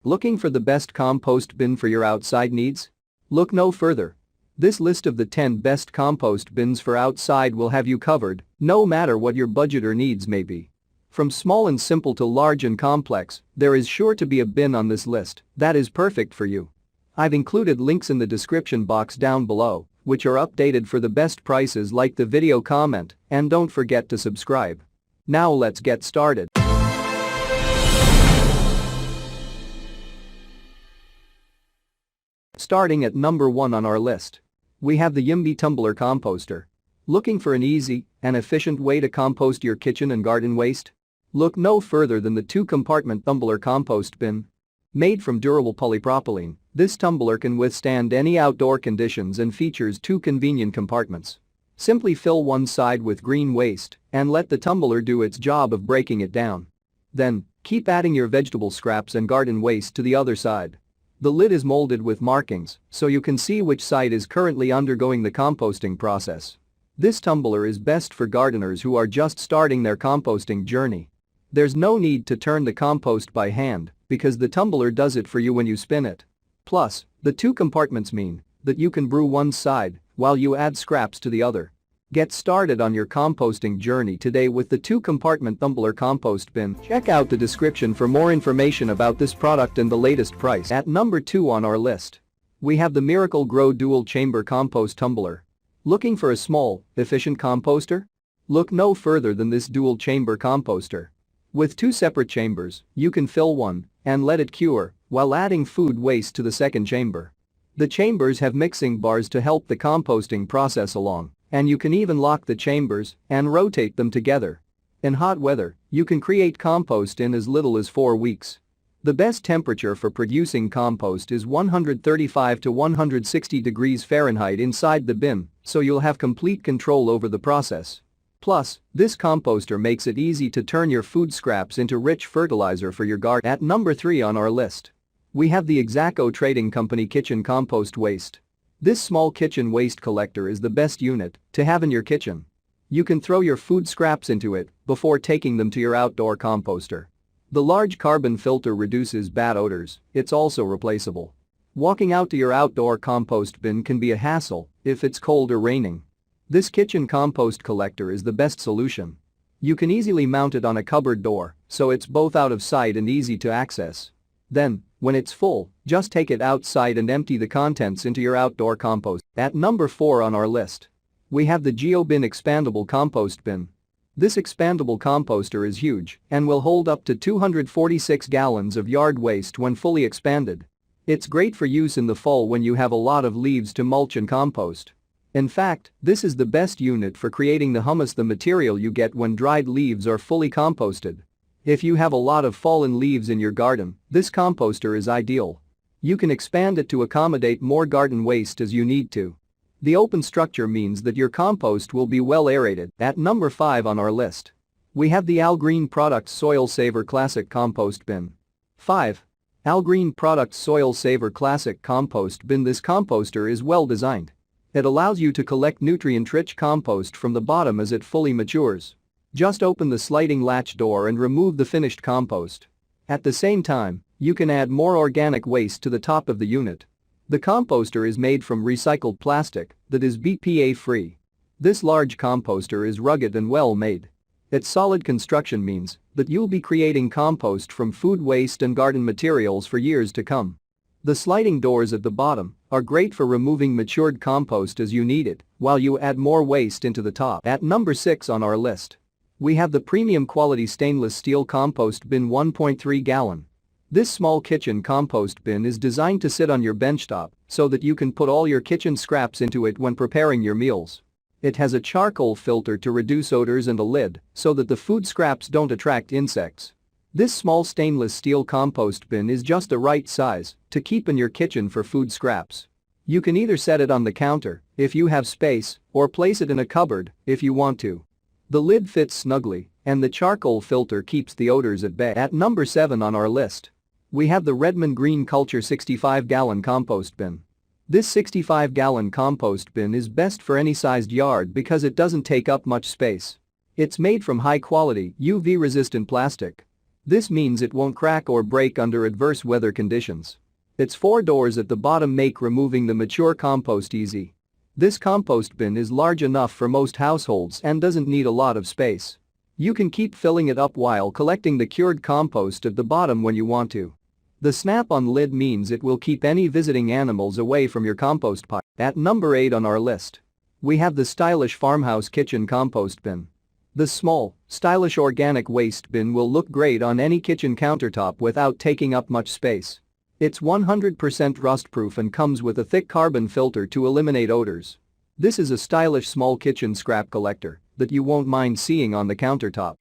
Looking for the best compost bin for your outside needs? Look no further. This list of the 10 best compost bins for outside will have you covered, no matter what your budget or needs may be. From small and simple to large and complex, there is sure to be a bin on this list that is perfect for you. I've included links in the description box down below, which are updated for the best prices. Like the video, comment, and don't forget to subscribe. Now let's get started. Starting at number 1 on our list, we have the Yimby Tumbler Composter. Looking for an easy and efficient way to compost your kitchen and garden waste? Look no further than the 2-compartment tumbler compost bin. Made from durable polypropylene, this tumbler can withstand any outdoor conditions and features 2 convenient compartments. Simply fill one side with green waste and let the tumbler do its job of breaking it down. Then, keep adding your vegetable scraps and garden waste to the other side. The lid is molded with markings, so you can see which side is currently undergoing the composting process. This tumbler is best for gardeners who are just starting their composting journey. There's no need to turn the compost by hand because the tumbler does it for you when you spin it. Plus, the 2 compartments mean that you can brew one side while you add scraps to the other. Get started on your composting journey today with the 2-compartment tumbler compost bin. Check out the description for more information about this product and the latest price. At number 2 on our list, we have the Miracle Grow Dual Chamber Compost Tumbler. Looking for a small, efficient composter? Look no further than this dual chamber composter. With 2 separate chambers, you can fill one and let it cure while adding food waste to the second chamber. The chambers have mixing bars to help the composting process along, and you can even lock the chambers and rotate them together. In hot weather, you can create compost in as little as 4 weeks. The best temperature for producing compost is 135 to 160 degrees Fahrenheit inside the bin, so you'll have complete control over the process. Plus, this composter makes it easy to turn your food scraps into rich fertilizer for your garden. At number 3 on our list, we have the Exaco Trading Company Kitchen Compost Waste. This small kitchen waste collector is the best unit to have in your kitchen. You can throw your food scraps into it before taking them to your outdoor composter. The large carbon filter reduces bad odors. It's also replaceable. Walking out to your outdoor compost bin can be a hassle if it's cold or raining. This kitchen compost collector is the best solution. You can easily mount it on a cupboard door, so it's both out of sight and easy to access. Then, when it's full, just take it outside and empty the contents into your outdoor compost. At number 4 on our list, we have the GeoBin Expandable Compost Bin. This expandable composter is huge and will hold up to 246 gallons of yard waste when fully expanded. It's great for use in the fall when you have a lot of leaves to mulch and compost. In fact, this is the best unit for creating the humus, the material you get when dried leaves are fully composted. If you have a lot of fallen leaves in your garden, this composter is ideal. You can expand it to accommodate more garden waste as you need to. The open structure means that your compost will be well aerated. At number 5 on our list, we have the Algreen Products Soil Saver Classic Compost Bin. 5. Algreen Products Soil Saver Classic Compost Bin. This composter is well designed. It allows you to collect nutrient-rich compost from the bottom as it fully matures. Just open the sliding latch door and remove the finished compost. At the same time, you can add more organic waste to the top of the unit. The composter is made from recycled plastic that is BPA-free. This large composter is rugged and well made. Its solid construction means that you'll be creating compost from food waste and garden materials for years to come. The sliding doors at the bottom are great for removing matured compost as you need it, while you add more waste into the top. At number 6 on our list, we have the premium quality stainless steel compost bin 1.3 gallon. This small kitchen compost bin is designed to sit on your benchtop so that you can put all your kitchen scraps into it when preparing your meals. It has a charcoal filter to reduce odors and a lid so that the food scraps don't attract insects. This small stainless steel compost bin is just the right size to keep in your kitchen for food scraps. You can either set it on the counter if you have space or place it in a cupboard if you want to. The lid fits snugly and the charcoal filter keeps the odors at bay. At number 7 on our list, we have the Redmond Green Culture 65-gallon compost bin. This 65-gallon compost bin is best for any sized yard because it doesn't take up much space. It's made from high-quality, UV-resistant plastic. This means it won't crack or break under adverse weather conditions. Its 4 doors at the bottom make removing the mature compost easy. This compost bin is large enough for most households and doesn't need a lot of space. You can keep filling it up while collecting the cured compost at the bottom when you want to. The snap-on lid means it will keep any visiting animals away from your compost pile. At number 8 on our list, we have the stylish farmhouse kitchen compost bin. This small, stylish organic waste bin will look great on any kitchen countertop without taking up much space. It's 100% rust-proof and comes with a thick carbon filter to eliminate odors. This is a stylish small kitchen scrap collector that you won't mind seeing on the countertop.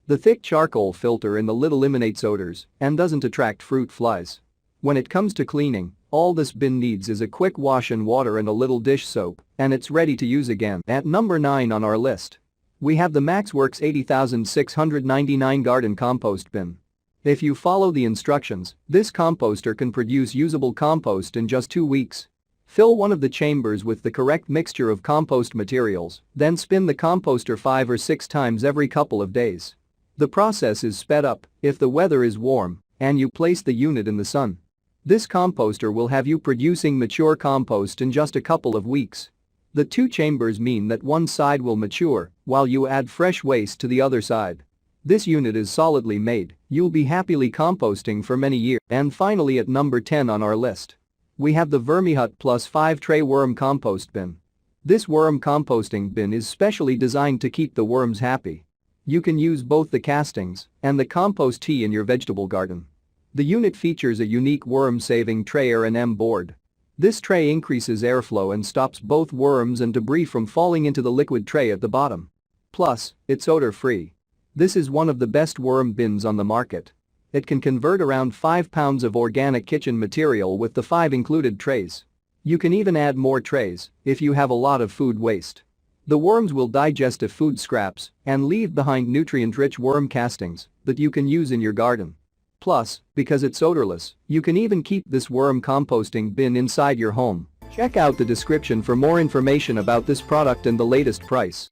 The thick charcoal filter in the lid eliminates odors and doesn't attract fruit flies. When it comes to cleaning, all this bin needs is a quick wash in water and a little dish soap, and it's ready to use again. At number 9 on our list, we have the Maxworks 80699 garden compost bin. If you follow the instructions, this composter can produce usable compost in just 2 weeks. Fill one of the chambers with the correct mixture of compost materials, then spin the composter 5 or 6 times every couple of days. The process is sped up if the weather is warm and you place the unit in the sun. This composter will have you producing mature compost in just a couple of weeks. The 2 chambers mean that one side will mature while you add fresh waste to the other side. This unit is solidly made, you'll be happily composting for many years. And finally at number 10 on our list, we have the Vermihut Plus 5 Tray Worm Compost Bin. This worm composting bin is specially designed to keep the worms happy. You can use both the castings and the compost tea in your vegetable garden. The unit features a unique worm-saving tray R&M board. This tray increases airflow and stops both worms and debris from falling into the liquid tray at the bottom. Plus, it's odor-free. This is one of the best worm bins on the market. It can convert around 5 pounds of organic kitchen material with the 5 included trays. You can even add more trays if you have a lot of food waste. The worms will digest the food scraps and leave behind nutrient-rich worm castings that you can use in your garden. Plus, because it's odorless, you can even keep this worm composting bin inside your home. Check out the description for more information about this product and the latest price.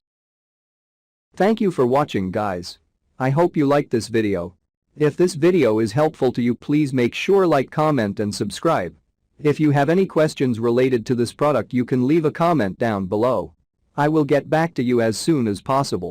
Thank you for watching, guys. I hope you liked this video. If this video is helpful to you, please make sure like, comment and subscribe. If you have any questions related to this product, you can leave a comment down below. I will get back to you as soon as possible.